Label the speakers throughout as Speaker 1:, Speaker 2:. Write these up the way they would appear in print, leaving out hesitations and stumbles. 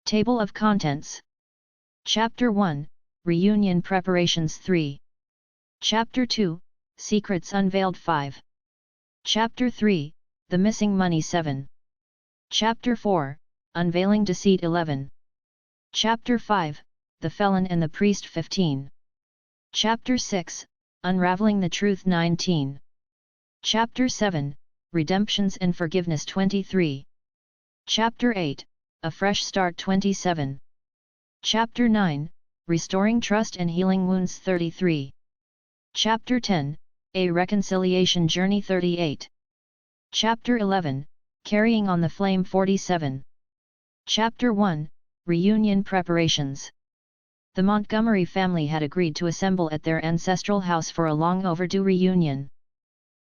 Speaker 1: Table of Contents. Chapter 1, Reunion Preparations 3. Chapter 2, Secrets Unveiled 5. Chapter 3, The Missing Money 7. Chapter 4, Unveiling Deceit 11. Chapter 5, The Felon and the Priest 15. Chapter 6, Unraveling the Truth 19. Chapter 7, Redemptions and Forgiveness 23. Chapter 8, A Fresh Start 27. Chapter 9, Restoring Trust and Healing Wounds 33. Chapter 10, A Reconciliation Journey 38. Chapter 11, Carrying on the Flame 47. Chapter 1, Reunion Preparations. The Montgomery family had agreed to assemble at their ancestral house for a long overdue reunion.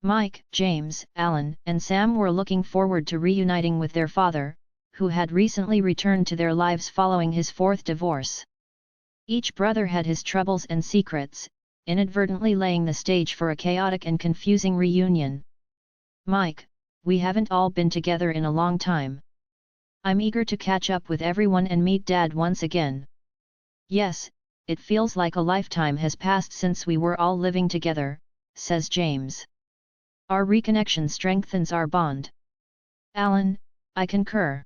Speaker 1: Mike, James, Alan, and Sam were looking forward to reuniting with their father, who had recently returned to their lives following his fourth divorce. Each brother had his troubles and secrets, inadvertently laying the stage for a chaotic and confusing reunion. Mike, we haven't all been together in a long time. I'm eager to catch up with everyone and meet Dad once again. Yes, it feels like a lifetime has passed since we were all living together, says James. Our reconnection strengthens our bond. Alan, I concur.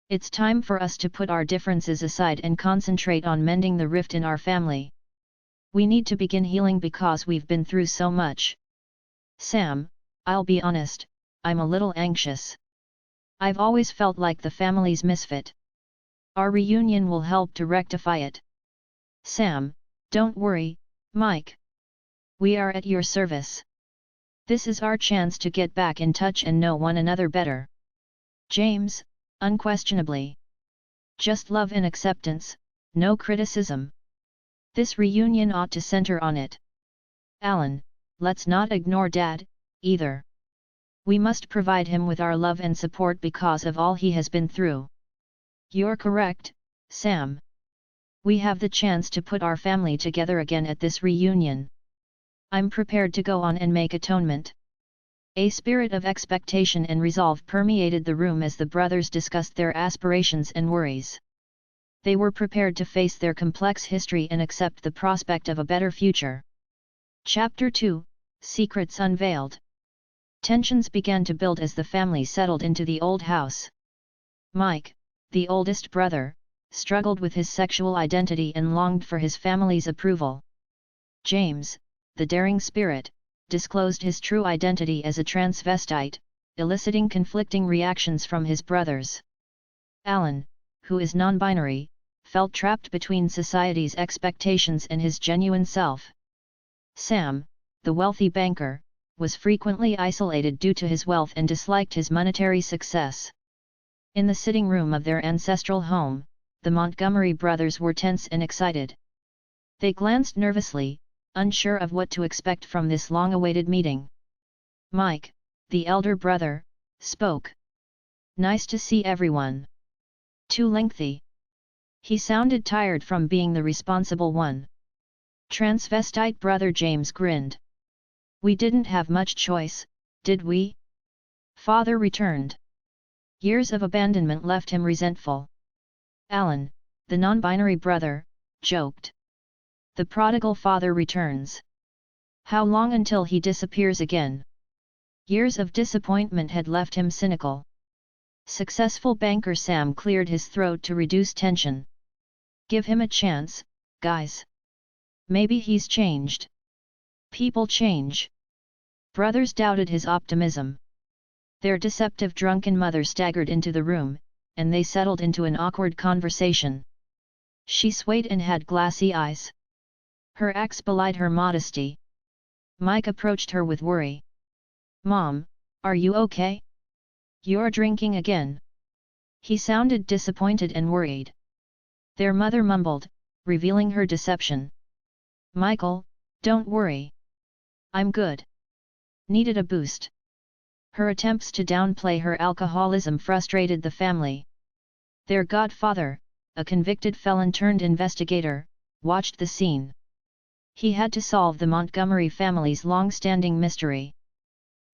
Speaker 1: It's time for us to put our differences aside and concentrate on mending the rift in our family. We need to begin healing because we've been through so much. Sam, I'll be honest, I'm a little anxious. I've always felt like the family's misfit. Our reunion will help to rectify it. Sam, don't worry, Mike. We are at your service. This is our chance to get back in touch and know one another better. James, unquestionably. Just love and acceptance, no criticism. This reunion ought to center on it. Alan, let's not ignore Dad, either. We must provide him with our love and support because of all he has been through. You're correct, Sam. We have the chance to put our family together again at this reunion. I'm prepared to go on and make atonement. A spirit of expectation and resolve permeated the room as the brothers discussed their aspirations and worries. They were prepared to face their complex history and accept the prospect of a better future. Chapter 2, Secrets Unveiled. Tensions began to build as the family settled into the old house. Mike, the oldest brother, struggled with his sexual identity and longed for his family's approval. James, the daring spirit, disclosed his true identity as a transvestite, eliciting conflicting reactions from his brothers. Alan, who is non-binary, felt trapped between society's expectations and his genuine self. Sam, the wealthy banker, was frequently isolated due to his wealth and disliked his monetary success. In the sitting room of their ancestral home, the Montgomery brothers were tense and excited. They glanced nervously, unsure of what to expect from this long-awaited meeting. Mike, the elder brother, spoke. Nice to see everyone. Too lengthy. He sounded tired from being the responsible one. Transvestite brother James grinned. We didn't have much choice, did we? Father returned. Years of abandonment left him resentful. Alan, the non-binary brother, joked. The prodigal father returns. How long until he disappears again? Years of disappointment had left him cynical. Successful banker Sam cleared his throat to reduce tension. Give him a chance, guys. Maybe he's changed. People change. Brothers doubted his optimism. Their deceptive drunken mother staggered into the room, and they settled into an awkward conversation. She swayed and had glassy eyes. Her acts belied her modesty. Mike approached her with worry. Mom, are you okay? You're drinking again. He sounded disappointed and worried. Their mother mumbled, revealing her deception. Michael, don't worry. I'm good. Needed a boost. Her attempts to downplay her alcoholism frustrated the family. Their godfather, a convicted felon turned investigator, watched the scene. He had to solve the Montgomery family's long-standing mystery.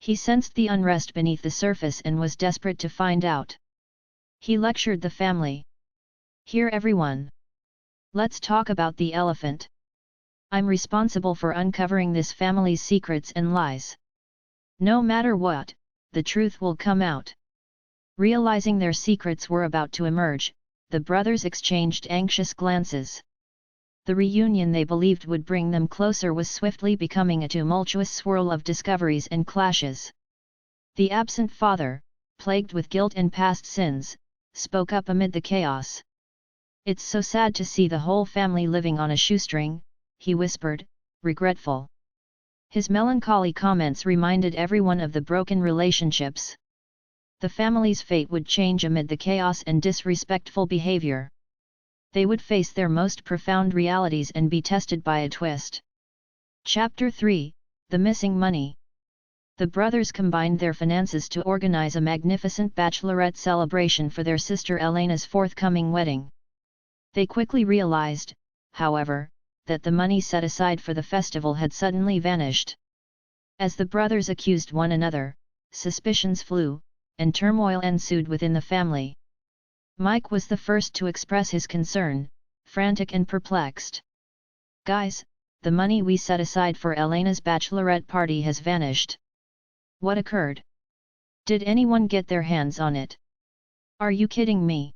Speaker 1: He sensed the unrest beneath the surface and was desperate to find out. He lectured the family. Here everyone. Let's talk about the elephant. I'm responsible for uncovering this family's secrets and lies. No matter what, the truth will come out. Realizing their secrets were about to emerge, the brothers exchanged anxious glances. The reunion they believed would bring them closer was swiftly becoming a tumultuous swirl of discoveries and clashes. The absent father, plagued with guilt and past sins, spoke up amid the chaos. "It's so sad to see the whole family living on a shoestring," he whispered, regretful. His melancholy comments reminded everyone of the broken relationships. The family's fate would change amid the chaos and disrespectful behavior. They would face their most profound realities and be tested by a twist. Chapter 3: The Missing Money. The brothers combined their finances to organize a magnificent bachelorette celebration for their sister Elena's forthcoming wedding. They quickly realized, however, that the money set aside for the festival had suddenly vanished. As the brothers accused one another, suspicions flew, and turmoil ensued within the family. Mike was the first to express his concern, frantic and perplexed. "Guys, the money we set aside for Elena's bachelorette party has vanished. What occurred? Did anyone get their hands on it? Are you kidding me?"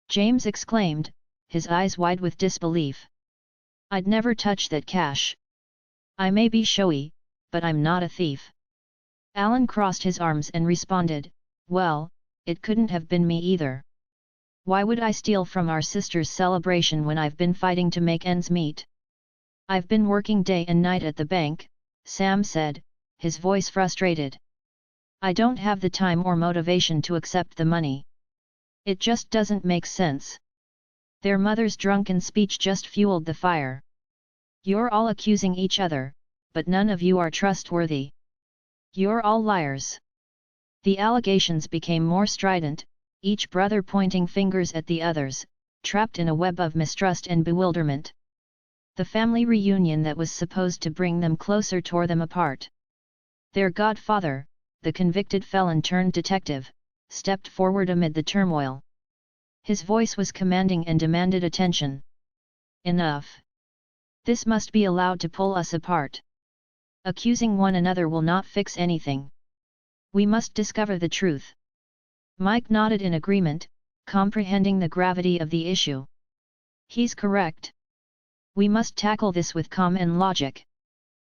Speaker 1: James exclaimed, his eyes wide with disbelief. "I'd never touch that cash. I may be showy, but I'm not a thief." Alan crossed his arms and responded, "Well, it couldn't have been me either. Why would I steal from our sister's celebration when I've been fighting to make ends meet?" "I've been working day and night at the bank," Sam said, his voice frustrated. "I don't have the time or motivation to accept the money. It just doesn't make sense." Their mother's drunken speech just fueled the fire. "You're all accusing each other, but none of you are trustworthy. You're all liars." The allegations became more strident, each brother pointing fingers at the others, trapped in a web of mistrust and bewilderment. The family reunion that was supposed to bring them closer tore them apart. Their godfather, the convicted felon-turned-detective, stepped forward amid the turmoil. His voice was commanding and demanded attention. "Enough! This must be allowed to pull us apart. Accusing one another will not fix anything. We must discover the truth." Mike nodded in agreement, comprehending the gravity of the issue. "He's correct. We must tackle this with calm and logic.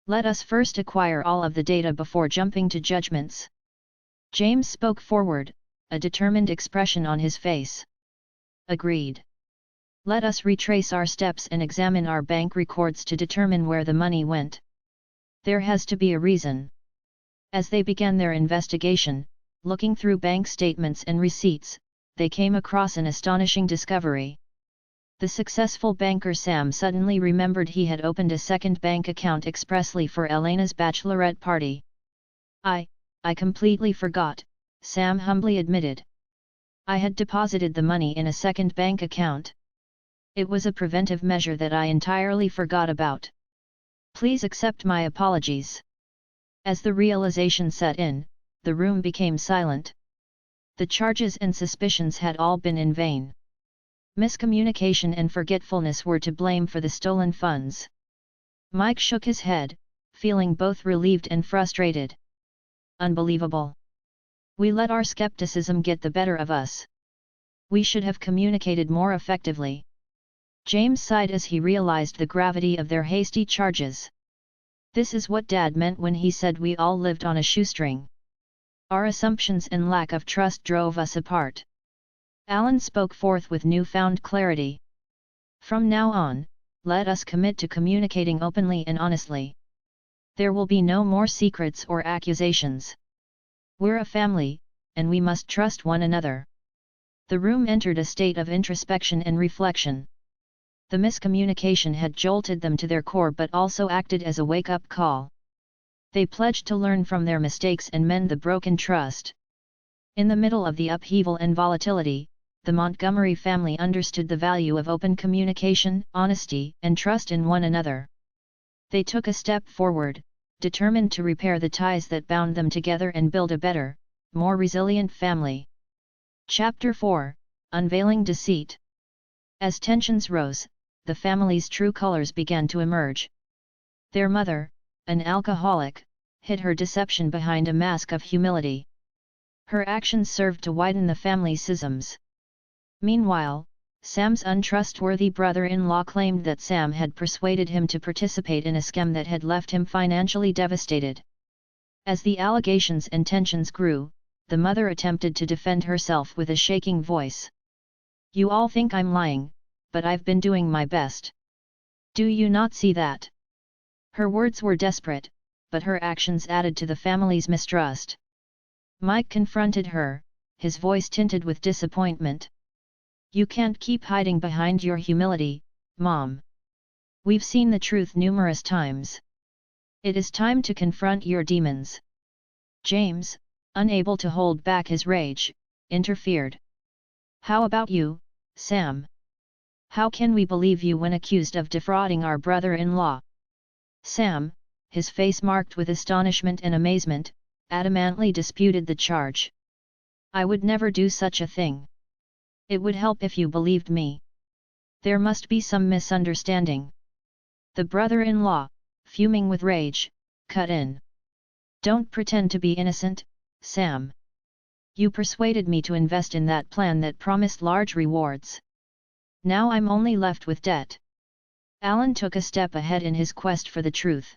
Speaker 1: Let us first acquire all of the data before jumping to judgments." James spoke forward, a determined expression on his face. "Agreed. Let us retrace our steps and examine our bank records to determine where the money went. There has to be a reason." As they began their investigation, looking through bank statements and receipts, they came across an astonishing discovery. The successful banker Sam suddenly remembered he had opened a second bank account expressly for Elena's bachelorette party. I completely forgot," Sam humbly admitted. "I had deposited the money in a second bank account. It was a preventive measure that I entirely forgot about. Please accept my apologies." As the realization set in, the room became silent. The charges and suspicions had all been in vain. Miscommunication and forgetfulness were to blame for the stolen funds. Mike shook his head, feeling both relieved and frustrated. "Unbelievable. We let our skepticism get the better of us. We should have communicated more effectively." James sighed as he realized the gravity of their hasty charges. "This is what Dad meant when he said we all lived on a shoestring. Our assumptions and lack of trust drove us apart." Alan spoke forth with newfound clarity. "From now on, let us commit to communicating openly and honestly. There will be no more secrets or accusations. We're a family, and we must trust one another." The room entered a state of introspection and reflection. The miscommunication had jolted them to their core but also acted as a wake-up call. They pledged to learn from their mistakes and mend the broken trust. In the middle of the upheaval and volatility, the Montgomery family understood the value of open communication, honesty, and trust in one another. They took a step forward, determined to repair the ties that bound them together and build a better, more resilient family. Chapter 4: Unveiling Deceit. As tensions rose, the family's true colors began to emerge. Their mother, an alcoholic, hid her deception behind a mask of humility. Her actions served to widen the family's schisms. Meanwhile, Sam's untrustworthy brother-in-law claimed that Sam had persuaded him to participate in a scam that had left him financially devastated. As the allegations and tensions grew, the mother attempted to defend herself with a shaking voice. "You all think I'm lying, but I've been doing my best. Do you not see that?" Her words were desperate, but her actions added to the family's mistrust. Mike confronted her, his voice tinted with disappointment. "You can't keep hiding behind your humility, Mom. We've seen the truth numerous times. It is time to confront your demons." James, unable to hold back his rage, interfered. "How about you, Sam? How can we believe you when accused of defrauding our brother-in-law?" Sam, his face marked with astonishment and amazement, adamantly disputed the charge. "I would never do such a thing. It would help if you believed me. There must be some misunderstanding." The brother-in-law, fuming with rage, cut in. "Don't pretend to be innocent, Sam. You persuaded me to invest in that plan that promised large rewards. Now I'm only left with debt." Alan took a step ahead in his quest for the truth.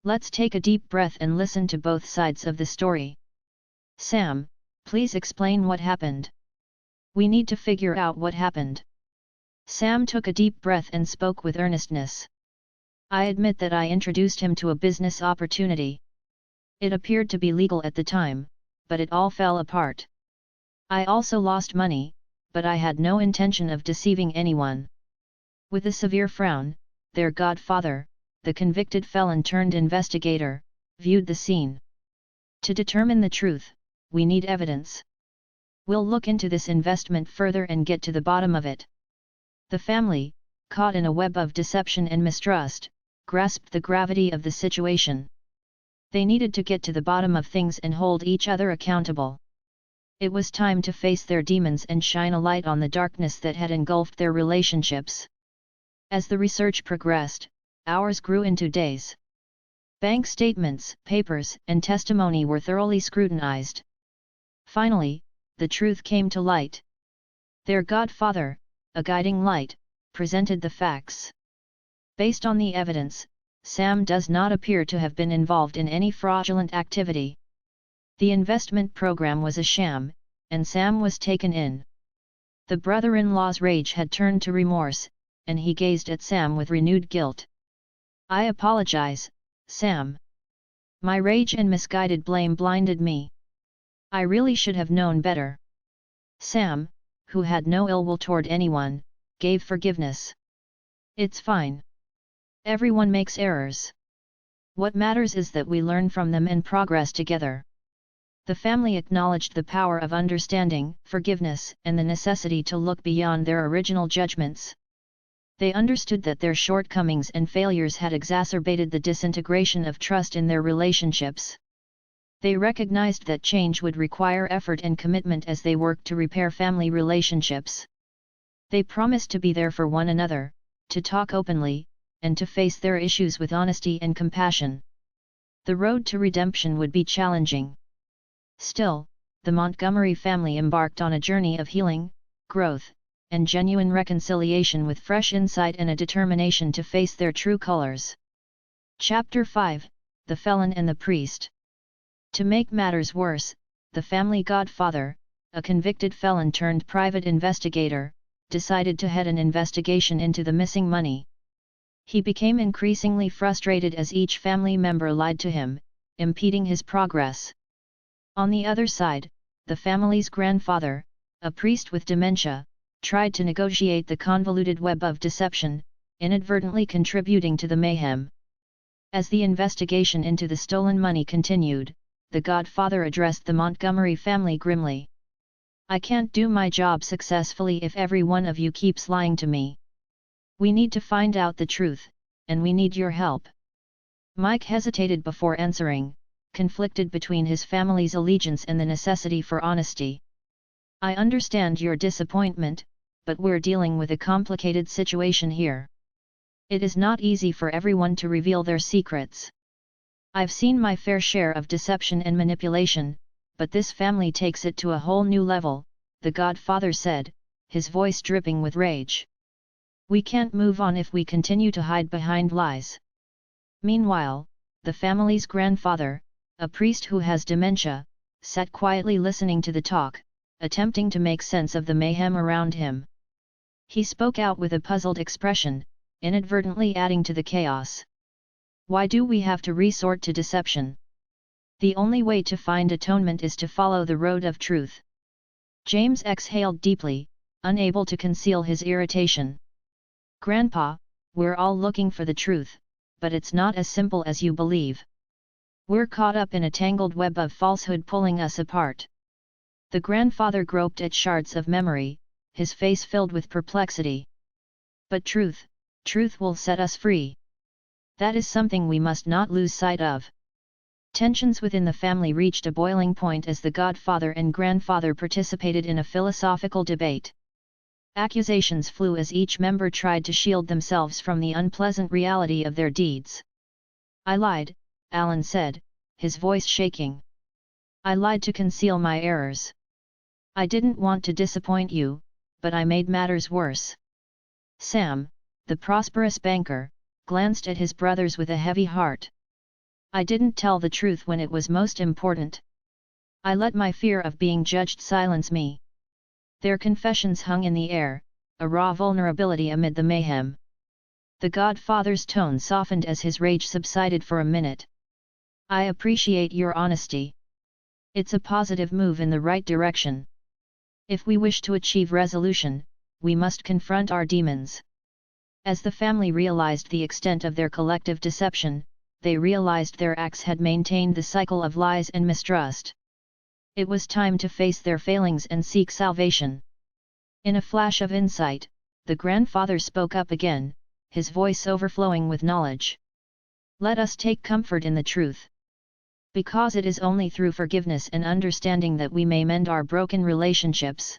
Speaker 1: "Let's take a deep breath and listen to both sides of the story. Sam, please explain what happened. We need to figure out what happened." Sam took a deep breath and spoke with earnestness. "I admit that I introduced him to a business opportunity. It appeared to be legal at the time, but it all fell apart. I also lost money, but I had no intention of deceiving anyone." With a severe frown, their godfather, the convicted felon turned investigator, viewed the scene. "To determine the truth, we need evidence. We'll look into this investment further and get to the bottom of it." The family, caught in a web of deception and mistrust, grasped the gravity of the situation. They needed to get to the bottom of things and hold each other accountable. It was time to face their demons and shine a light on the darkness that had engulfed their relationships. As the research progressed, hours grew into days. Bank statements, papers, and testimony were thoroughly scrutinized. Finally, the truth came to light. Their godfather, a guiding light, presented the facts. Based on the evidence, Sam does not appear to have been involved in any fraudulent activity. The investment program was a sham, and Sam was taken in. The brother-in-law's rage had turned to remorse, and he gazed at Sam with renewed guilt. "I apologize, Sam. My rage and misguided blame blinded me. I really should have known better." Sam, who had no ill will toward anyone, gave forgiveness. "It's fine. Everyone makes errors. What matters is that we learn from them and progress together." The family acknowledged the power of understanding, forgiveness, and the necessity to look beyond their original judgments. They understood that their shortcomings and failures had exacerbated the disintegration of trust in their relationships. They recognized that change would require effort and commitment as they worked to repair family relationships. They promised to be there for one another, to talk openly, and to face their issues with honesty and compassion. The road to redemption would be challenging. Still, the Montgomery family embarked on a journey of healing, growth, and genuine reconciliation with fresh insight and a determination to face their true colors. Chapter 5: The Felon and the Priest. To make matters worse, the family godfather, a convicted felon turned private investigator, decided to head an investigation into the missing money. He became increasingly frustrated as each family member lied to him, impeding his progress. On the other side, the family's grandfather, a priest with dementia, tried to negotiate the convoluted web of deception, inadvertently contributing to the mayhem. As the investigation into the stolen money continued, the godfather addressed the Montgomery family grimly. "I can't do my job successfully if every one of you keeps lying to me. We need to find out the truth, and we need your help." Mike hesitated before answering, conflicted between his family's allegiance and the necessity for honesty. "I understand your disappointment, but we're dealing with a complicated situation here. It is not easy for everyone to reveal their secrets. I've seen my fair share of deception and manipulation, but this family takes it to a whole new level," the godfather said, his voice dripping with rage. "We can't move on if we continue to hide behind lies." Meanwhile, the family's grandfather, a priest who has dementia, sat quietly listening to the talk, attempting to make sense of the mayhem around him. He spoke out with a puzzled expression, inadvertently adding to the chaos. "Why do we have to resort to deception? The only way to find atonement is to follow the road of truth." James exhaled deeply, unable to conceal his irritation. "Grandpa, we're all looking for the truth, but it's not as simple as you believe. We're caught up in a tangled web of falsehood pulling us apart." The grandfather groped at shards of memory, his face filled with perplexity. "But truth will set us free. That is something we must not lose sight of." Tensions within the family reached a boiling point as the godfather and grandfather participated in a philosophical debate. Accusations flew as each member tried to shield themselves from the unpleasant reality of their deeds. "I lied," Alan said, his voice shaking. "I lied to conceal my errors. I didn't want to disappoint you, but I made matters worse." Sam, the prosperous banker, glanced at his brothers with a heavy heart. "I didn't tell the truth when it was most important. I let my fear of being judged silence me." Their confessions hung in the air, a raw vulnerability amid the mayhem. The godfather's tone softened as his rage subsided for a minute. "I appreciate your honesty. It's a positive move in the right direction. If we wish to achieve resolution, we must confront our demons." As the family realized the extent of their collective deception, they realized their acts had maintained the cycle of lies and mistrust. It was time to face their failings and seek salvation. In a flash of insight, the grandfather spoke up again, his voice overflowing with knowledge. "Let us take comfort in the truth. Because it is only through forgiveness and understanding that we may mend our broken relationships."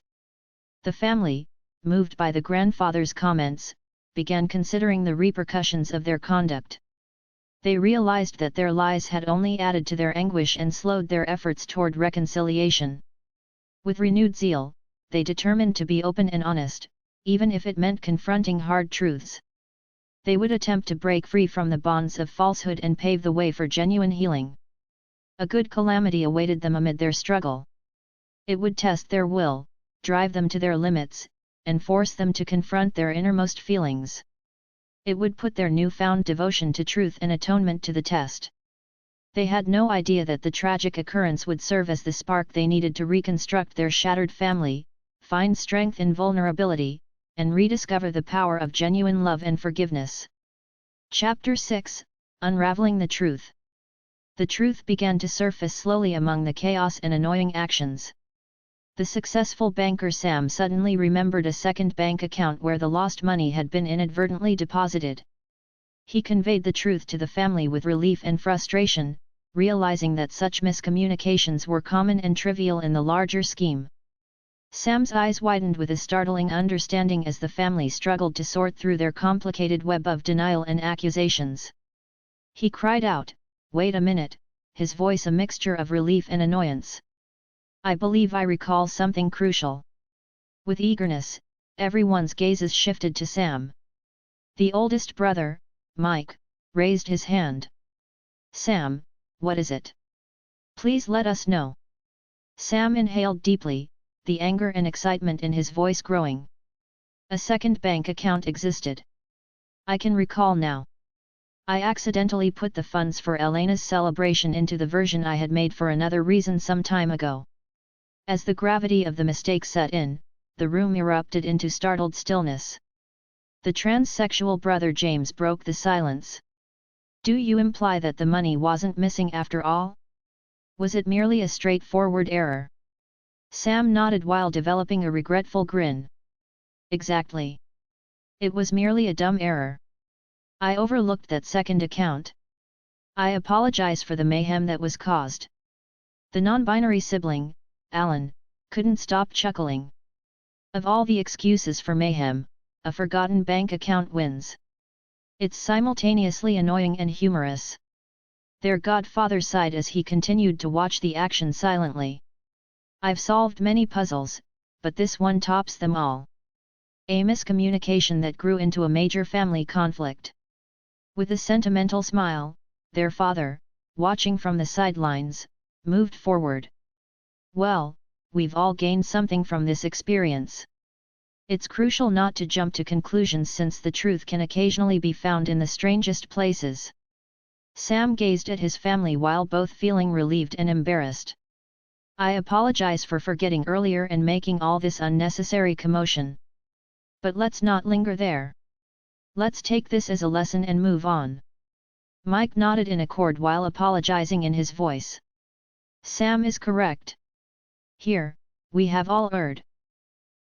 Speaker 1: The family, moved by the grandfather's comments, began considering the repercussions of their conduct. They realized that their lies had only added to their anguish and slowed their efforts toward reconciliation. With renewed zeal, they determined to be open and honest, even if it meant confronting hard truths. They would attempt to break free from the bonds of falsehood and pave the way for genuine healing. A good calamity awaited them amid their struggle. It would test their will, drive them to their limits, and force them to confront their innermost feelings. It would put their newfound devotion to truth and atonement to the test. They had no idea that the tragic occurrence would serve as the spark they needed to reconstruct their shattered family, find strength in vulnerability, and rediscover the power of genuine love and forgiveness. Chapter 6: Unraveling the Truth. The truth began to surface slowly among the chaos and annoying actions. The successful banker Sam suddenly remembered a second bank account where the lost money had been inadvertently deposited. He conveyed the truth to the family with relief and frustration, realizing that such miscommunications were common and trivial in the larger scheme. Sam's eyes widened with a startling understanding as the family struggled to sort through their complicated web of denial and accusations. He cried out, "Wait a minute," his voice a mixture of relief and annoyance. "I believe I recall something crucial." With eagerness, everyone's gazes shifted to Sam. The oldest brother, Mike, raised his hand. "Sam, what is it? Please let us know." Sam inhaled deeply, the anger and excitement in his voice growing. "A second bank account existed. I can recall now. I accidentally put the funds for Elena's celebration into the version I had made for another reason some time ago." As the gravity of the mistake set in, the room erupted into startled stillness. The transsexual brother James broke the silence. "Do you imply that the money wasn't missing after all? Was it merely a straightforward error?" Sam nodded while developing a regretful grin. "Exactly. It was merely a dumb error. I overlooked that second account. I apologize for the mayhem that was caused." The non-binary sibling, Alan, couldn't stop chuckling. Of all the excuses for mayhem, a forgotten bank account wins. It's simultaneously annoying and humorous. Their godfather sighed as he continued to watch the action silently. I've solved many puzzles, but this one tops them all. A miscommunication that grew into a major family conflict. With a sentimental smile, their father, watching from the sidelines, moved forward. Well, we've all gained something from this experience. It's crucial not to jump to conclusions since the truth can occasionally be found in the strangest places. Sam gazed at his family while both feeling relieved and embarrassed. I apologize for forgetting earlier and making all this unnecessary commotion. But let's not linger there. Let's take this as a lesson and move on. Mike nodded in accord while apologizing in his voice. Sam is correct. Here, we have all erred.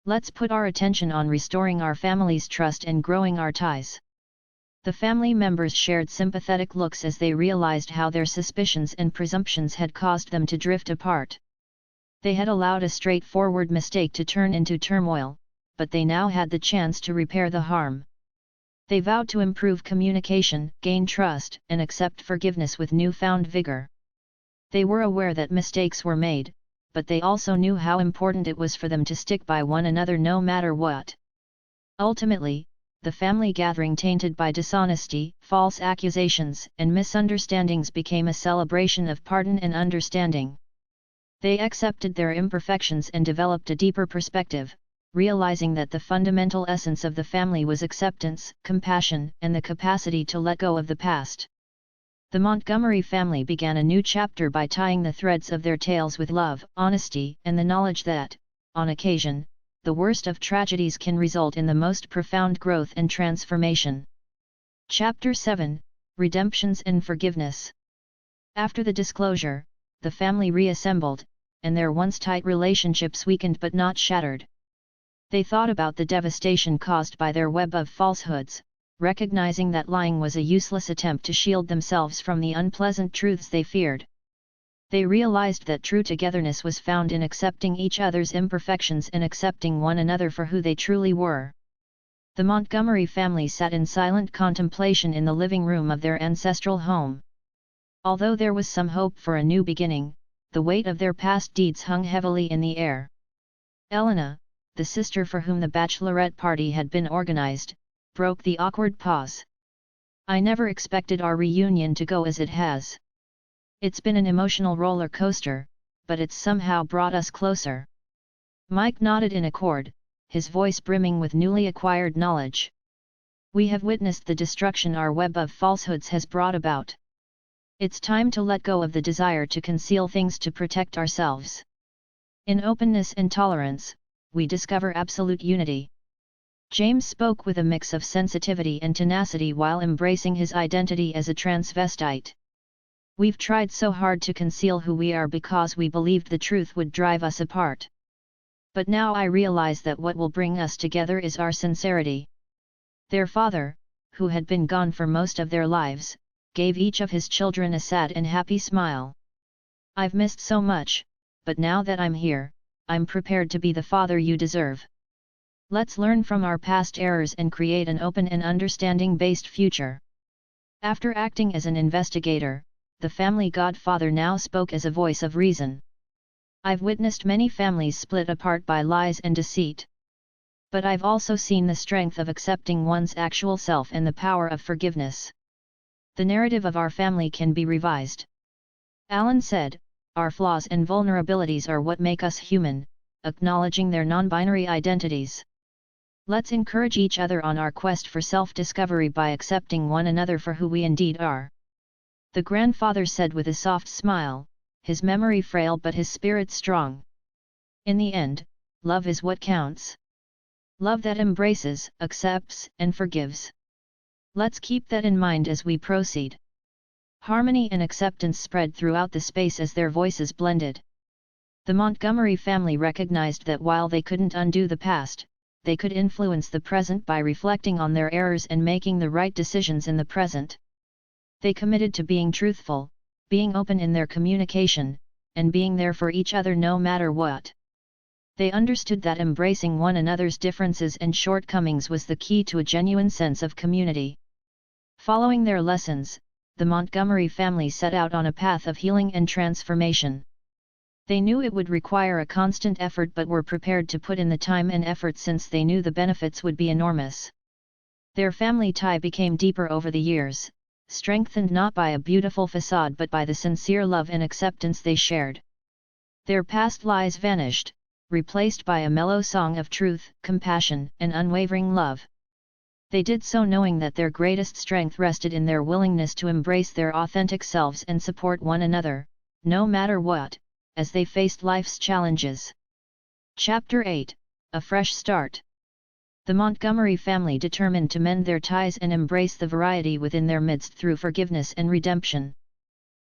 Speaker 1: Let's put our attention on restoring our family's trust and growing our ties. The family members shared sympathetic looks as they realized how their suspicions and presumptions had caused them to drift apart. They had allowed a straightforward mistake to turn into turmoil, but they now had the chance to repair the harm. They vowed to improve communication, gain trust, and accept forgiveness with newfound vigor. They were aware that mistakes were made, but they also knew how important it was for them to stick by one another no matter what. Ultimately, the family gathering tainted by dishonesty, false accusations, and misunderstandings became a celebration of pardon and understanding. They accepted their imperfections and developed a deeper perspective, realizing that the fundamental essence of the family was acceptance, compassion, and the capacity to let go of the past. The Montgomery family began a new chapter by tying the threads of their tales with love, honesty, and the knowledge that, on occasion, the worst of tragedies can result in the most profound growth and transformation. Chapter 7: Redemptions and Forgiveness. After the disclosure, the family reassembled, and their once tight relationships weakened but not shattered. They thought about the devastation caused by their web of falsehoods, recognizing that lying was a useless attempt to shield themselves from the unpleasant truths they feared. They realized that true togetherness was found in accepting each other's imperfections and accepting one another for who they truly were. The Montgomery family sat in silent contemplation in the living room of their ancestral home. Although there was some hope for a new beginning, the weight of their past deeds hung heavily in the air. Elena, the sister for whom the bachelorette party had been organized, broke the awkward pause. I never expected our reunion to go as it has. It's been an emotional roller coaster, but it's somehow brought us closer. Mike nodded in accord, his voice brimming with newly acquired knowledge. We have witnessed the destruction our web of falsehoods has brought about. It's time to let go of the desire to conceal things to protect ourselves. In openness and tolerance, we discover absolute unity. James spoke with a mix of sensitivity and tenacity while embracing his identity as a transvestite. We've tried so hard to conceal who we are because we believed the truth would drive us apart. But now I realize that what will bring us together is our sincerity. Their father, who had been gone for most of their lives, gave each of his children a sad and happy smile. I've missed so much, but now that I'm here, I'm prepared to be the father you deserve. Let's learn from our past errors and create an open and understanding-based future. After acting as an investigator, the family godfather now spoke as a voice of reason. I've witnessed many families split apart by lies and deceit. But I've also seen the strength of accepting one's actual self and the power of forgiveness. The narrative of our family can be revised. Alan said, our flaws and vulnerabilities are what make us human, acknowledging their non-binary identities. Let's encourage each other on our quest for self-discovery by accepting one another for who we indeed are. The grandfather said with a soft smile, his memory frail but his spirit strong. In the end, love is what counts. Love that embraces, accepts, and forgives. Let's keep that in mind as we proceed. Harmony and acceptance spread throughout the space as their voices blended. The Montgomery family recognized that while they couldn't undo the past, they could influence the present by reflecting on their errors and making the right decisions in the present. They committed to being truthful, being open in their communication, and being there for each other no matter what. They understood that embracing one another's differences and shortcomings was the key to a genuine sense of community. Following their lessons, the Montgomery family set out on a path of healing and transformation. They knew it would require a constant effort but were prepared to put in the time and effort since they knew the benefits would be enormous. Their family tie became deeper over the years, strengthened not by a beautiful facade but by the sincere love and acceptance they shared. Their past lies vanished, replaced by a mellow song of truth, compassion, and unwavering love. They did so knowing that their greatest strength rested in their willingness to embrace their authentic selves and support one another, no matter what, as they faced life's challenges. Chapter 8: A Fresh Start. The Montgomery family determined to mend their ties and embrace the variety within their midst through forgiveness and redemption.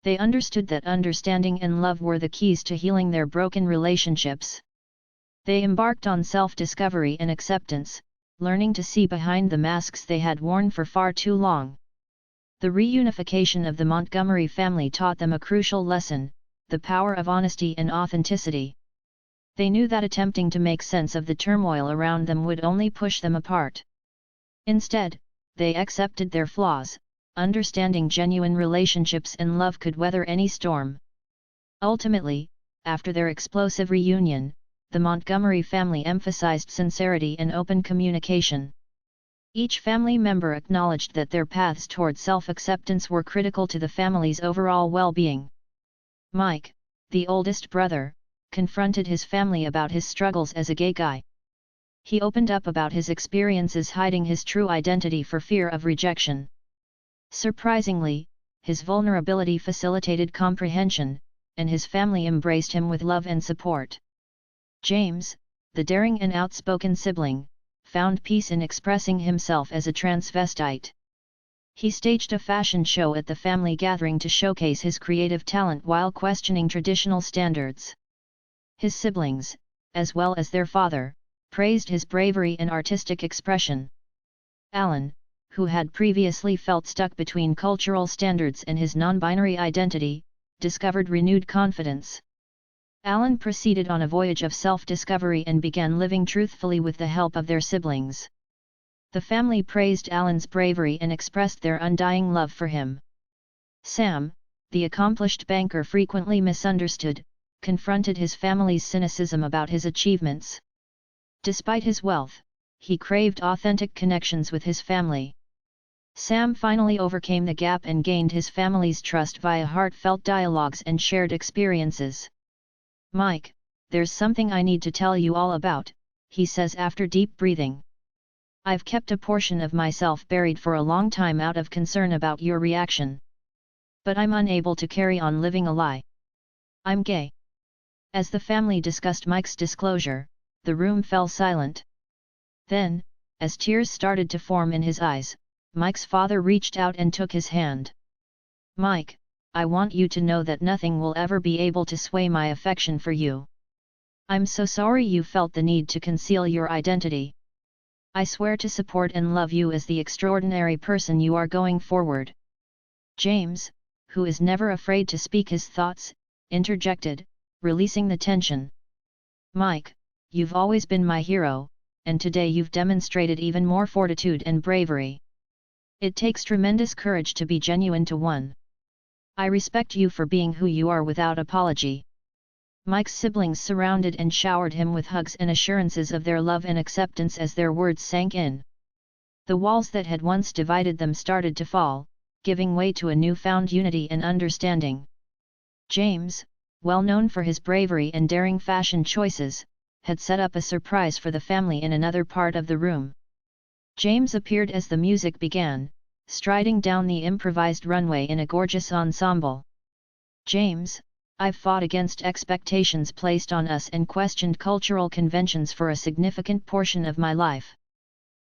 Speaker 1: They understood that understanding and love were the keys to healing their broken relationships. They embarked on self-discovery and acceptance, learning to see behind the masks they had worn for far too long. The reunification of the Montgomery family taught them a crucial lesson: the power of honesty and authenticity. They knew that attempting to make sense of the turmoil around them would only push them apart. Instead, they accepted their flaws, understanding genuine relationships and love could weather any storm. Ultimately, after their explosive reunion, the Montgomery family emphasized sincerity and open communication. Each family member acknowledged that their paths toward self-acceptance were critical to the family's overall well-being. Mike, the oldest brother, confronted his family about his struggles as a gay guy. He opened up about his experiences hiding his true identity for fear of rejection. Surprisingly, his vulnerability facilitated comprehension, and his family embraced him with love and support. James, the daring and outspoken sibling, found peace in expressing himself as a transvestite. He staged a fashion show at the family gathering to showcase his creative talent while questioning traditional standards. His siblings, as well as their father, praised his bravery and artistic expression. Alan, who had previously felt stuck between cultural standards and his non-binary identity, discovered renewed confidence. Alan proceeded on a voyage of self-discovery and began living truthfully with the help of their siblings. The family praised Alan's bravery and expressed their undying love for him. Sam, the accomplished banker frequently misunderstood, confronted his family's cynicism about his achievements. Despite his wealth, he craved authentic connections with his family. Sam finally overcame the gap and gained his family's trust via heartfelt dialogues and shared experiences. "Mike, there's something I need to tell you all about," he says after deep breathing. "I've kept a portion of myself buried for a long time out of concern about your reaction. But I'm unable to carry on living a lie. I'm gay." As the family discussed Mike's disclosure, the room fell silent. Then, as tears started to form in his eyes, Mike's father reached out and took his hand. "Mike, I want you to know that nothing will ever be able to sway my affection for you. I'm so sorry you felt the need to conceal your identity. I swear to support and love you as the extraordinary person you are going forward." James, who is never afraid to speak his thoughts, interjected, releasing the tension. "Mike, you've always been my hero, and today you've demonstrated even more fortitude and bravery. It takes tremendous courage to be genuine to one. I respect you for being who you are without apology." Mike's siblings surrounded and showered him with hugs and assurances of their love and acceptance as their words sank in. The walls that had once divided them started to fall, giving way to a newfound unity and understanding. James, well known for his bravery and daring fashion choices, had set up a surprise for the family in another part of the room. James appeared as the music began, striding down the improvised runway in a gorgeous ensemble. "James, I've fought against expectations placed on us and questioned cultural conventions for a significant portion of my life.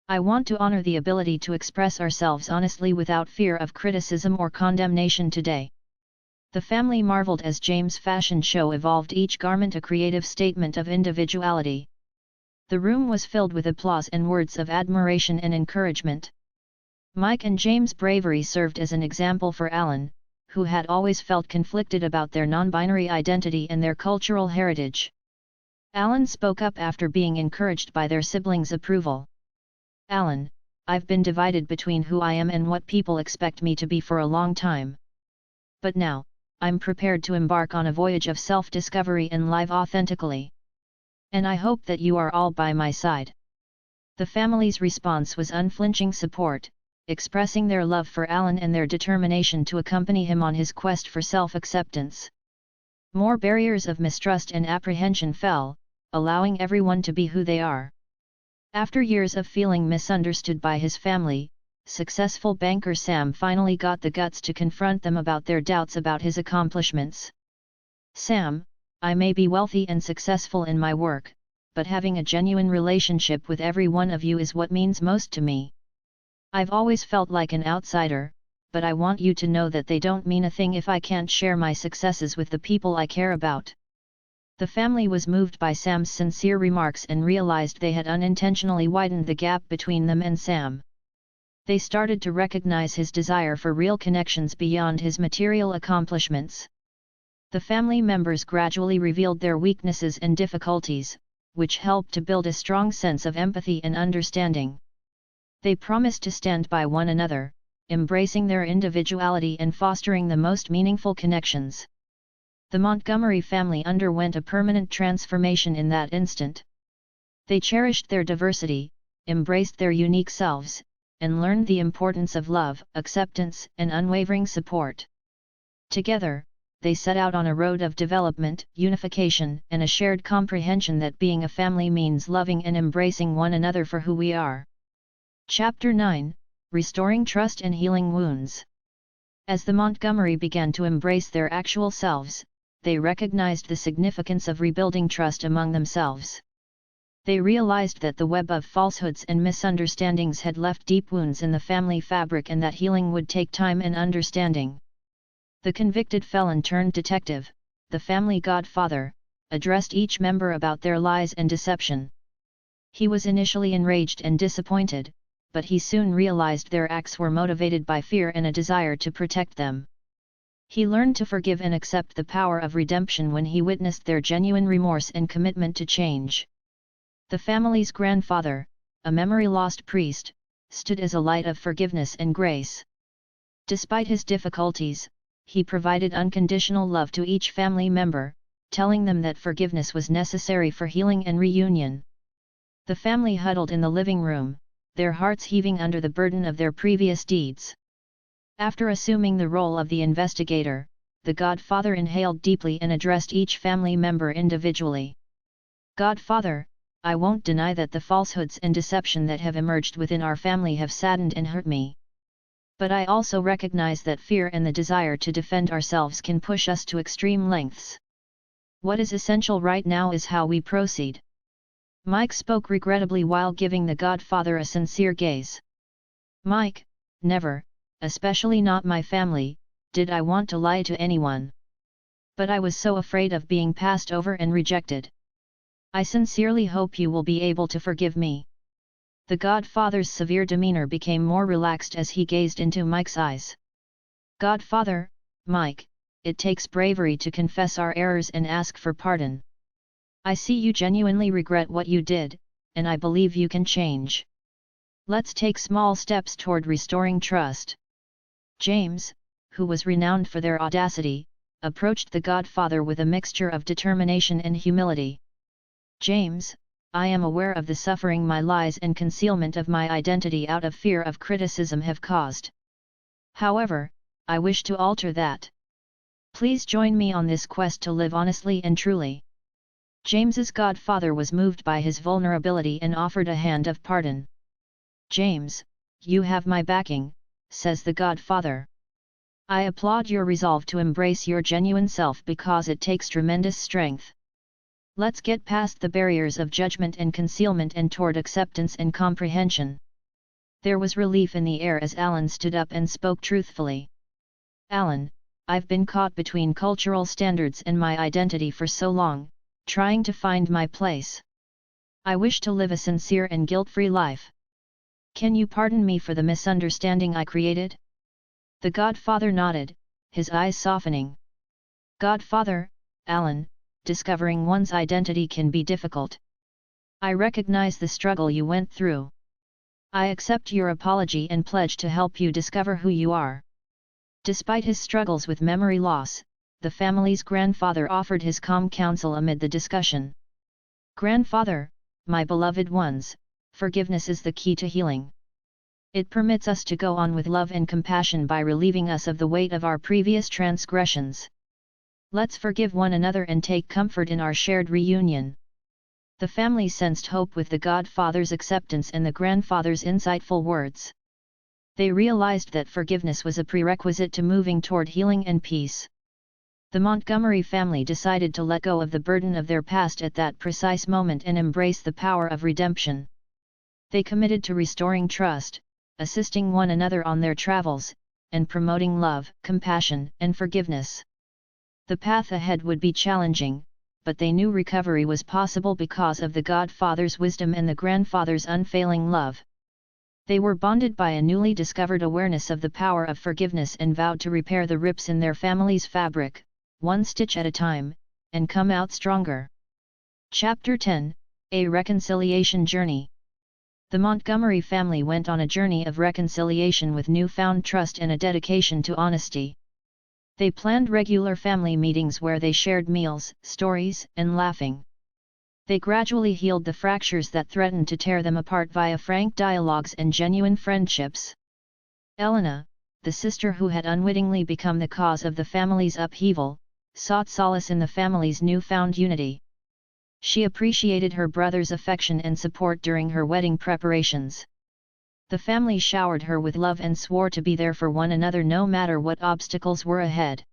Speaker 1: I want to honor the ability to express ourselves honestly without fear of criticism or condemnation today." The family marveled as James' fashion show evolved, each garment a creative statement of individuality. The room was filled with applause and words of admiration and encouragement. Mike and James' bravery served as an example for Alan, who had always felt conflicted about their non-binary identity and their cultural heritage. Alan spoke up after being encouraged by their siblings' approval. Alan, I've been divided between who I am and what people expect me to be for a long time. But now, I'm prepared to embark on a voyage of self-discovery and live authentically. And I hope that you are all by my side. The family's response was unflinching support, expressing their love for Alan and their determination to accompany him on his quest for self-acceptance. More barriers of mistrust and apprehension fell, allowing everyone to be who they are. After years of feeling misunderstood by his family, successful banker Sam finally got the guts to confront them about their doubts about his accomplishments. Sam, I may be wealthy and successful in my work, but having a genuine relationship with every one of you is what means most to me. I've always felt like an outsider, but I want you to know that they don't mean a thing if I can't share my successes with the people I care about. The family was moved by Sam's sincere remarks and realized they had unintentionally widened the gap between them and Sam. They started to recognize his desire for real connections beyond his material accomplishments. The family members gradually revealed their weaknesses and difficulties, which helped to build a strong sense of empathy and understanding. They promised to stand by one another, embracing their individuality and fostering the most meaningful connections. The Montgomery family underwent a permanent transformation in that instant. They cherished their diversity, embraced their unique selves, and learned the importance of love, acceptance, and unwavering support. Together, they set out on a road of development, unification, and a shared comprehension that being a family means loving and embracing one another for who we are. Chapter 9: Restoring Trust and Healing Wounds. As the Montgomery began to embrace their actual selves, they recognized the significance of rebuilding trust among themselves. They realized that the web of falsehoods and misunderstandings had left deep wounds in the family fabric and that healing would take time and understanding. The convicted felon turned detective, the family godfather, addressed each member about their lies and deception. He was initially enraged and disappointed, but he soon realized their acts were motivated by fear and a desire to protect them. He learned to forgive and accept the power of redemption when he witnessed their genuine remorse and commitment to change. The family's grandfather, a memory-lost priest, stood as a light of forgiveness and grace. Despite his difficulties, he provided unconditional love to each family member, telling them that forgiveness was necessary for healing and reunion. The family huddled in the living room, their hearts heaving under the burden of their previous deeds. After assuming the role of the investigator, the godfather inhaled deeply and addressed each family member individually. "Godfather, I won't deny that the falsehoods and deception that have emerged within our family have saddened and hurt me. But I also recognize that fear and the desire to defend ourselves can push us to extreme lengths. What is essential right now is how we proceed." Mike spoke regrettably while giving the godfather a sincere gaze. "Mike, never, especially not my family, did I want to lie to anyone. But I was so afraid of being passed over and rejected. I sincerely hope you will be able to forgive me." The godfather's severe demeanor became more relaxed as he gazed into Mike's eyes. "Godfather, Mike, it takes bravery to confess our errors and ask for pardon. I see you genuinely regret what you did, and I believe you can change. Let's take small steps toward restoring trust." James, who was renowned for their audacity, approached the godfather with a mixture of determination and humility. "James, I am aware of the suffering my lies and concealment of my identity out of fear of criticism have caused. However, I wish to alter that. Please join me on this quest to live honestly and truly." James's godfather was moved by his vulnerability and offered a hand of pardon. "James, you have my backing," says the godfather. "I applaud your resolve to embrace your genuine self because it takes tremendous strength. Let's get past the barriers of judgment and concealment and toward acceptance and comprehension." There was relief in the air as Alan stood up and spoke truthfully. "Alan, I've been caught between cultural standards and my identity for so long, trying to find my place. I wish to live a sincere and guilt-free life. Can you pardon me for the misunderstanding I created?" The godfather nodded, his eyes softening. "Godfather, Alan, discovering one's identity can be difficult. I recognize the struggle you went through. I accept your apology and pledge to help you discover who you are. Despite his struggles with memory loss, the family's grandfather offered his calm counsel amid the discussion. Grandfather, my beloved ones, forgiveness is the key to healing. It permits us to go on with love and compassion by relieving us of the weight of our previous transgressions. Let's forgive one another and take comfort in our shared reunion. The family sensed hope with the godfather's acceptance and the grandfather's insightful words. They realized that forgiveness was a prerequisite to moving toward healing and peace. The Montgomery family decided to let go of the burden of their past at that precise moment and embrace the power of redemption. They committed to restoring trust, assisting one another on their travels, and promoting love, compassion, and forgiveness. The path ahead would be challenging, but they knew recovery was possible because of the godfather's wisdom and the grandfather's unfailing love. They were bonded by a newly discovered awareness of the power of forgiveness and vowed to repair the rips in their family's fabric, one stitch at a time, and come out stronger. Chapter 10: A Reconciliation Journey. The Montgomery family went on a journey of reconciliation with newfound trust and a dedication to honesty. They planned regular family meetings where they shared meals, stories, and laughing. They gradually healed the fractures that threatened to tear them apart via frank dialogues and genuine friendships. Elena, the sister who had unwittingly become the cause of the family's upheaval, sought solace in the family's newfound unity. She appreciated her brother's affection and support during her wedding preparations. The family showered her with love and swore to be there for one another no matter what obstacles were ahead.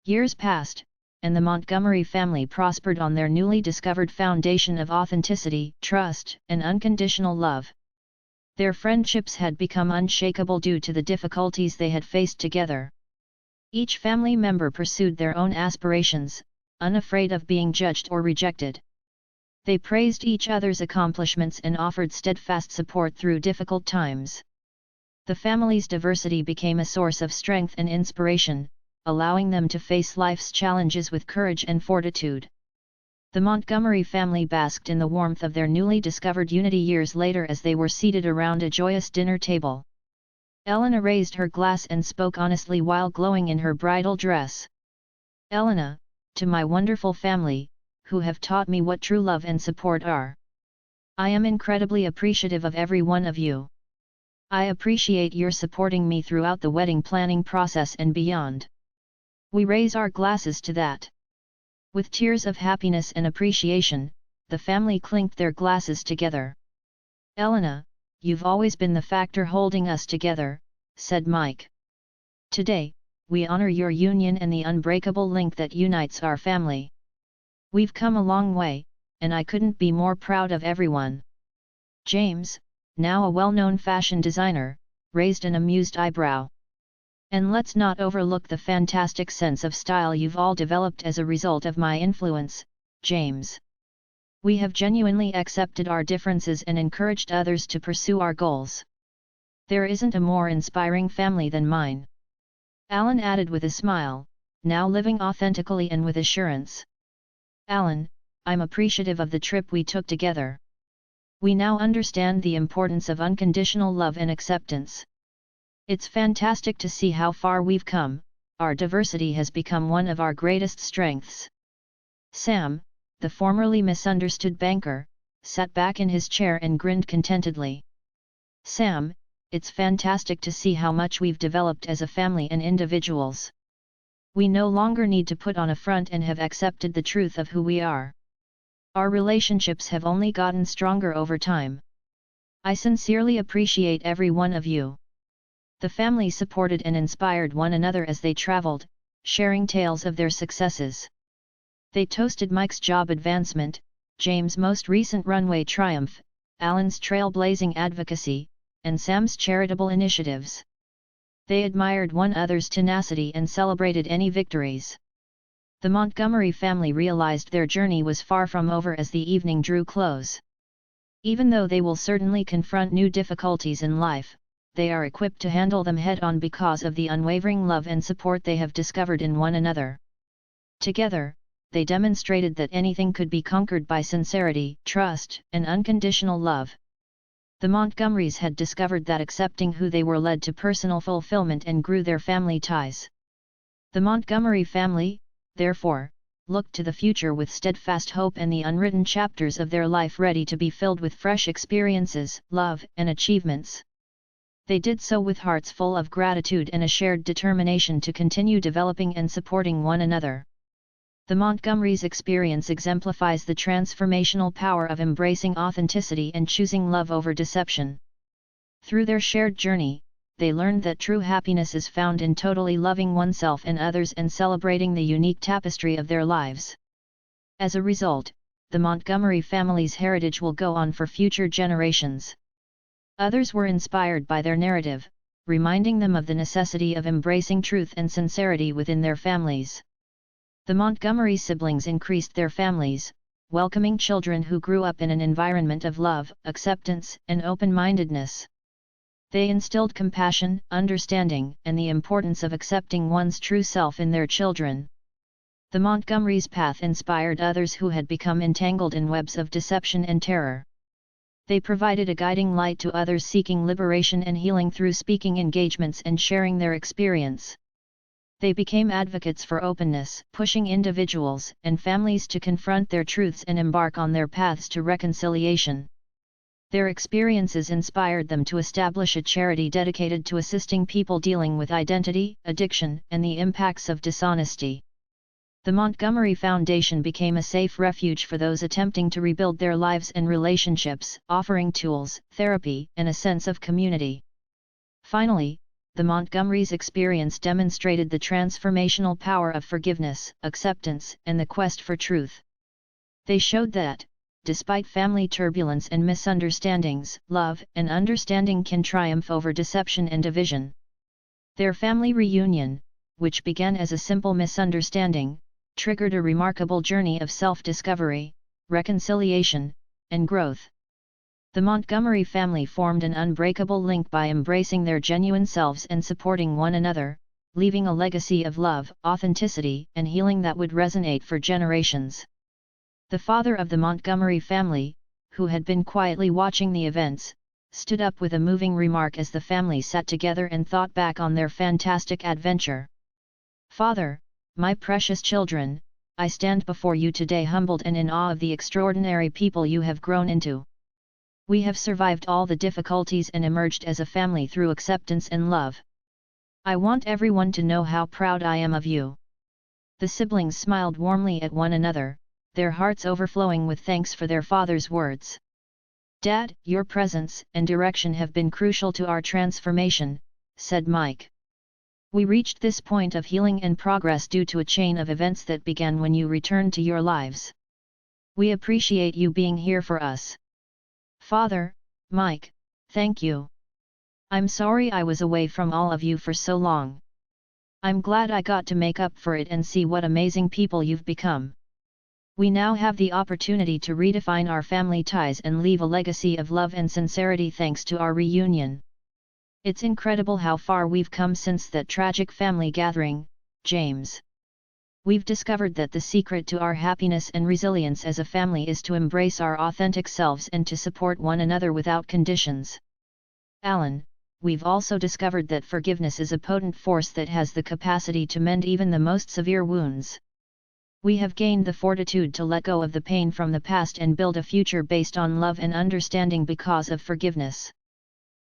Speaker 1: Years passed, and the Montgomery family prospered on their newly discovered foundation of authenticity, trust, and unconditional love. Their friendships had become unshakable due to the difficulties they had faced together. Each family member pursued their own aspirations, unafraid of being judged or rejected. They praised each other's accomplishments and offered steadfast support through difficult times. The family's diversity became a source of strength and inspiration, allowing them to face life's challenges with courage and fortitude. The Montgomery family basked in the warmth of their newly discovered unity years later as they were seated around a joyous dinner table. Elena raised her glass and spoke honestly while glowing in her bridal dress. Elena, to my wonderful family, who have taught me what true love and support are. I am incredibly appreciative of every one of you. I appreciate your supporting me throughout the wedding planning process and beyond. We raise our glasses to that. With tears of happiness and appreciation, the family clinked their glasses together. Elena, you've always been the factor holding us together, said Mike. Today, we honor your union and the unbreakable link that unites our family. We've come a long way, and I couldn't be more proud of everyone. James, now a well-known fashion designer, raised an amused eyebrow. And let's not overlook the fantastic sense of style you've all developed as a result of my influence, James. We have genuinely accepted our differences and encouraged others to pursue our goals. There isn't a more inspiring family than mine. Alan added with a smile, now living authentically and with assurance. Alan, I'm appreciative of the trip we took together. We now understand the importance of unconditional love and acceptance. It's fantastic to see how far we've come. Our diversity has become one of our greatest strengths. Sam, the formerly misunderstood banker, sat back in his chair and grinned contentedly. Sam, it's fantastic to see how much we've developed as a family and individuals. We no longer need to put on a front and have accepted the truth of who we are. Our relationships have only gotten stronger over time. I sincerely appreciate every one of you. The family supported and inspired one another as they traveled, sharing tales of their successes. They toasted Mike's job advancement, James' most recent runway triumph, Alan's trailblazing advocacy, and Sam's charitable initiatives. They admired one another's tenacity and celebrated any victories. The Montgomery family realized their journey was far from over as the evening drew close. Even though they will certainly confront new difficulties in life, they are equipped to handle them head-on because of the unwavering love and support they have discovered in one another. Together, they demonstrated that anything could be conquered by sincerity, trust, and unconditional love. The Montgomerys had discovered that accepting who they were led to personal fulfillment and grew their family ties. The Montgomery family, therefore, looked to the future with steadfast hope and the unwritten chapters of their life ready to be filled with fresh experiences, love, and achievements. They did so with hearts full of gratitude and a shared determination to continue developing and supporting one another. The Montgomerys' experience exemplifies the transformational power of embracing authenticity and choosing love over deception. Through their shared journey, they learned that true happiness is found in totally loving oneself and others and celebrating the unique tapestry of their lives. As a result, the Montgomery family's heritage will go on for future generations. Others were inspired by their narrative, reminding them of the necessity of embracing truth and sincerity within their families. The Montgomery siblings increased their families, welcoming children who grew up in an environment of love, acceptance, and open-mindedness. They instilled compassion, understanding, and the importance of accepting one's true self in their children. The Montgomerys' path inspired others who had become entangled in webs of deception and terror. They provided a guiding light to others seeking liberation and healing through speaking engagements and sharing their experience. They became advocates for openness, pushing individuals and families to confront their truths and embark on their paths to reconciliation. Their experiences inspired them to establish a charity dedicated to assisting people dealing with identity, addiction, and the impacts of dishonesty. The Montgomery Foundation became a safe refuge for those attempting to rebuild their lives and relationships, offering tools, therapy, and a sense of community. Finally, the Montgomerys' experience demonstrated the transformational power of forgiveness, acceptance, and the quest for truth. They showed that, despite family turbulence and misunderstandings, love and understanding can triumph over deception and division. Their family reunion, which began as a simple misunderstanding, triggered a remarkable journey of self-discovery, reconciliation, and growth. The Montgomery family formed an unbreakable link by embracing their genuine selves and supporting one another, leaving a legacy of love, authenticity, and healing that would resonate for generations. The father of the Montgomery family, who had been quietly watching the events, stood up with a moving remark as the family sat together and thought back on their fantastic adventure. "Father, my precious children, I stand before you today humbled and in awe of the extraordinary people you have grown into. We have survived all the difficulties and emerged as a family through acceptance and love. I want everyone to know how proud I am of you." The siblings smiled warmly at one another, their hearts overflowing with thanks for their father's words. "Dad, your presence and direction have been crucial to our transformation," said Mike. "We reached this point of healing and progress due to a chain of events that began when you returned to your lives. We appreciate you being here for us." "Father, Mike, thank you. I'm sorry I was away from all of you for so long. I'm glad I got to make up for it and see what amazing people you've become. We now have the opportunity to redefine our family ties and leave a legacy of love and sincerity thanks to our reunion. It's incredible how far we've come since that tragic family gathering, James. We've discovered that the secret to our happiness and resilience as a family is to embrace our authentic selves and to support one another without conditions. Alan, we've also discovered that forgiveness is a potent force that has the capacity to mend even the most severe wounds. We have gained the fortitude to let go of the pain from the past and build a future based on love and understanding because of forgiveness.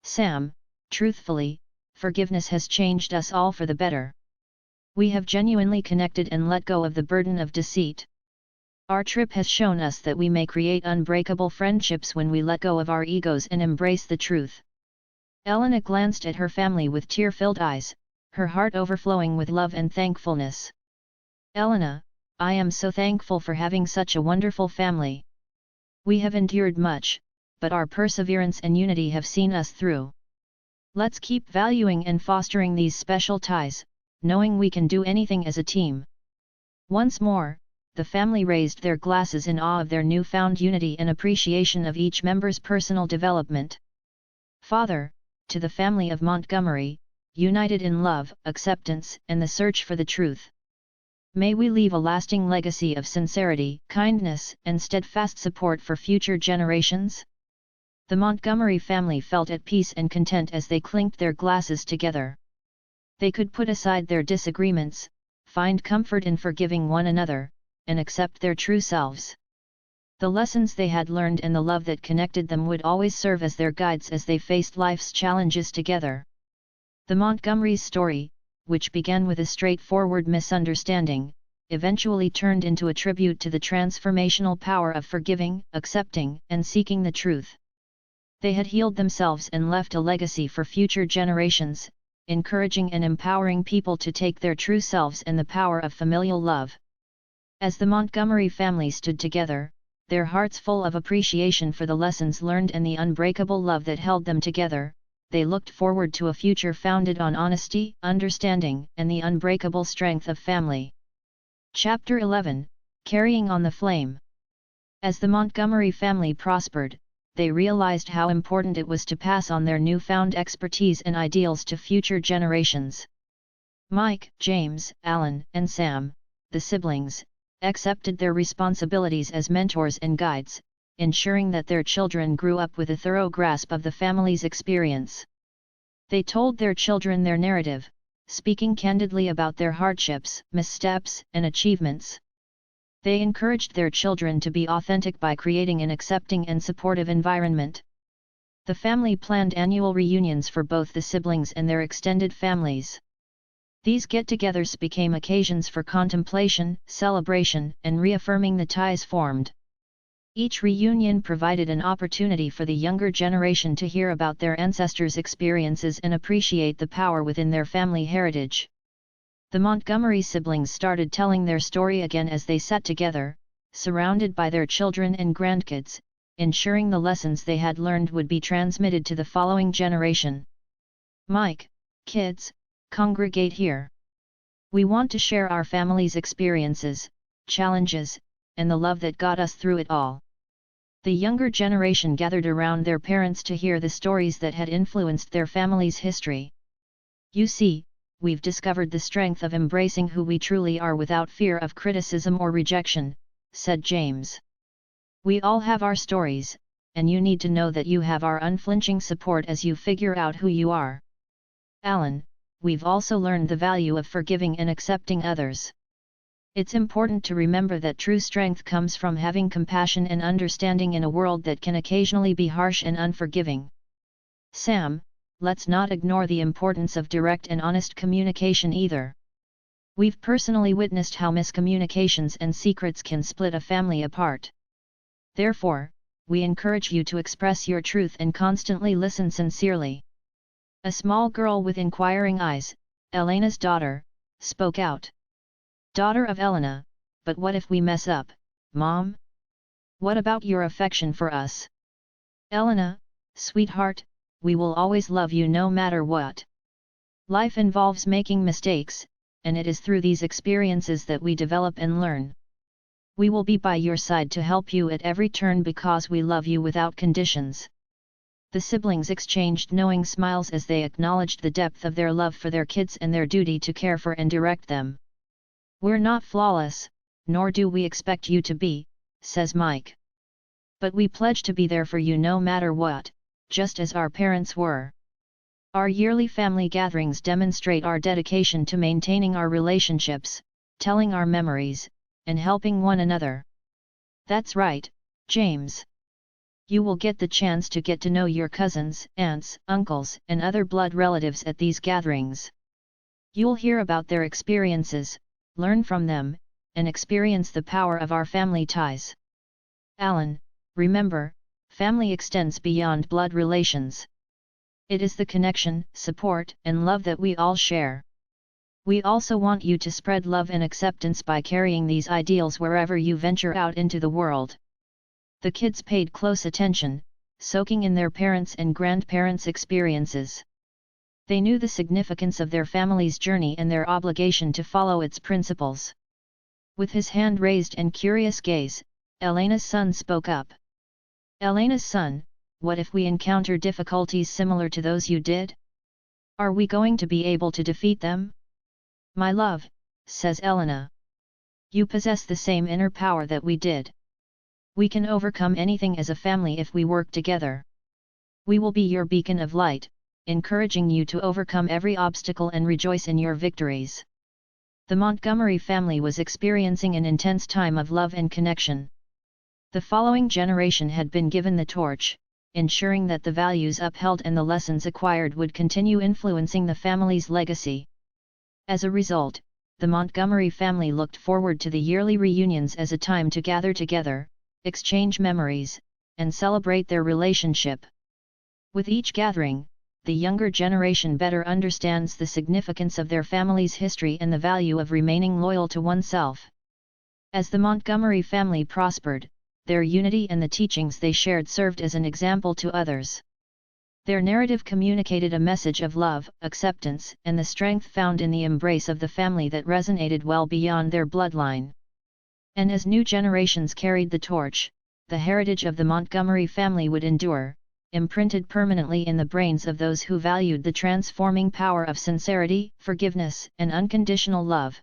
Speaker 1: Sam, truthfully, forgiveness has changed us all for the better. We have genuinely connected and let go of the burden of deceit. Our trip has shown us that we may create unbreakable friendships when we let go of our egos and embrace the truth." Elena glanced at her family with tear-filled eyes, her heart overflowing with love and thankfulness. "Elena, I am so thankful for having such a wonderful family. We have endured much, but our perseverance and unity have seen us through. Let's keep valuing and fostering these special ties, knowing we can do anything as a team." Once more, the family raised their glasses in awe of their newfound unity and appreciation of each member's personal development. "Father, to the family of Montgomery, united in love, acceptance, and the search for the truth. May we leave a lasting legacy of sincerity, kindness, and steadfast support for future generations? The Montgomery family felt at peace and content as they clinked their glasses together. They could put aside their disagreements, find comfort in forgiving one another, and accept their true selves. The lessons they had learned and the love that connected them would always serve as their guides as they faced life's challenges together. The Montgomerys' story, which began with a straightforward misunderstanding, eventually turned into a tribute to the transformational power of forgiving, accepting, and seeking the truth. They had healed themselves and left a legacy for future generations, encouraging and empowering people to take their true selves and the power of familial love. As the Montgomery family stood together, their hearts full of appreciation for the lessons learned and the unbreakable love that held them together, they looked forward to a future founded on honesty, understanding, and the unbreakable strength of family. Chapter 11, Carrying on the Flame. As the Montgomery family prospered, they realized how important it was to pass on their newfound expertise and ideals to future generations. Mike, James, Alan, and Sam, the siblings, accepted their responsibilities as mentors and guides, ensuring that their children grew up with a thorough grasp of the family's experience. They told their children their narrative, speaking candidly about their hardships, missteps, and achievements. They encouraged their children to be authentic by creating an accepting and supportive environment. The family planned annual reunions for both the siblings and their extended families. These get-togethers became occasions for contemplation, celebration, and reaffirming the ties formed. Each reunion provided an opportunity for the younger generation to hear about their ancestors' experiences and appreciate the power within their family heritage. The Montgomery siblings started telling their story again as they sat together, surrounded by their children and grandkids, ensuring the lessons they had learned would be transmitted to the following generation. Mike, kids, congregate here. We want to share our family's experiences, challenges, and the love that got us through it all. The younger generation gathered around their parents to hear the stories that had influenced their family's history. You see, we've discovered the strength of embracing who we truly are without fear of criticism or rejection, said James. We all have our stories, and you need to know that you have our unflinching support as you figure out who you are. Alan, we've also learned the value of forgiving and accepting others. It's important to remember that true strength comes from having compassion and understanding in a world that can occasionally be harsh and unforgiving. Sam, let's not ignore the importance of direct and honest communication either. We've personally witnessed how miscommunications and secrets can split a family apart. Therefore, we encourage you to express your truth and constantly listen sincerely. A small girl with inquiring eyes, Elena's daughter, spoke out. Daughter of Elena, but what if we mess up, Mom? What about your affection for us? Elena, sweetheart, we will always love you no matter what. Life involves making mistakes, and it is through these experiences that we develop and learn. We will be by your side to help you at every turn because we love you without conditions. The siblings exchanged knowing smiles as they acknowledged the depth of their love for their kids and their duty to care for and direct them. We're not flawless, nor do we expect you to be, says Mike. But we pledge to be there for you no matter what, just as our parents were. Our yearly family gatherings demonstrate our dedication to maintaining our relationships, telling our memories, and helping one another. That's right, James. You will get the chance to get to know your cousins, aunts, uncles, and other blood relatives at these gatherings. You'll hear about their experiences, learn from them, and experience the power of our family ties. Alan, remember, family extends beyond blood relations. It is the connection, support, and love that we all share. We also want you to spread love and acceptance by carrying these ideals wherever you venture out into the world. The kids paid close attention, soaking in their parents' and grandparents' experiences. They knew the significance of their family's journey and their obligation to follow its principles. With his hand raised and curious gaze, Elena's son spoke up. Elena's son, what if we encounter difficulties similar to those you did? Are we going to be able to defeat them? My love, says Elena. You possess the same inner power that we did. We can overcome anything as a family if we work together. We will be your beacon of light, encouraging you to overcome every obstacle and rejoice in your victories." The Montgomery family was experiencing an intense time of love and connection. The following generation had been given the torch, ensuring that the values upheld and the lessons acquired would continue influencing the family's legacy. As a result, the Montgomery family looked forward to the yearly reunions as a time to gather together, exchange memories, and celebrate their relationship. With each gathering, the younger generation better understands the significance of their family's history and the value of remaining loyal to oneself. As the Montgomery family prospered, their unity and the teachings they shared served as an example to others. Their narrative communicated a message of love, acceptance, and the strength found in the embrace of the family that resonated well beyond their bloodline. And as new generations carried the torch, the heritage of the Montgomery family would endure, imprinted permanently in the brains of those who valued the transforming power of sincerity, forgiveness, and unconditional love.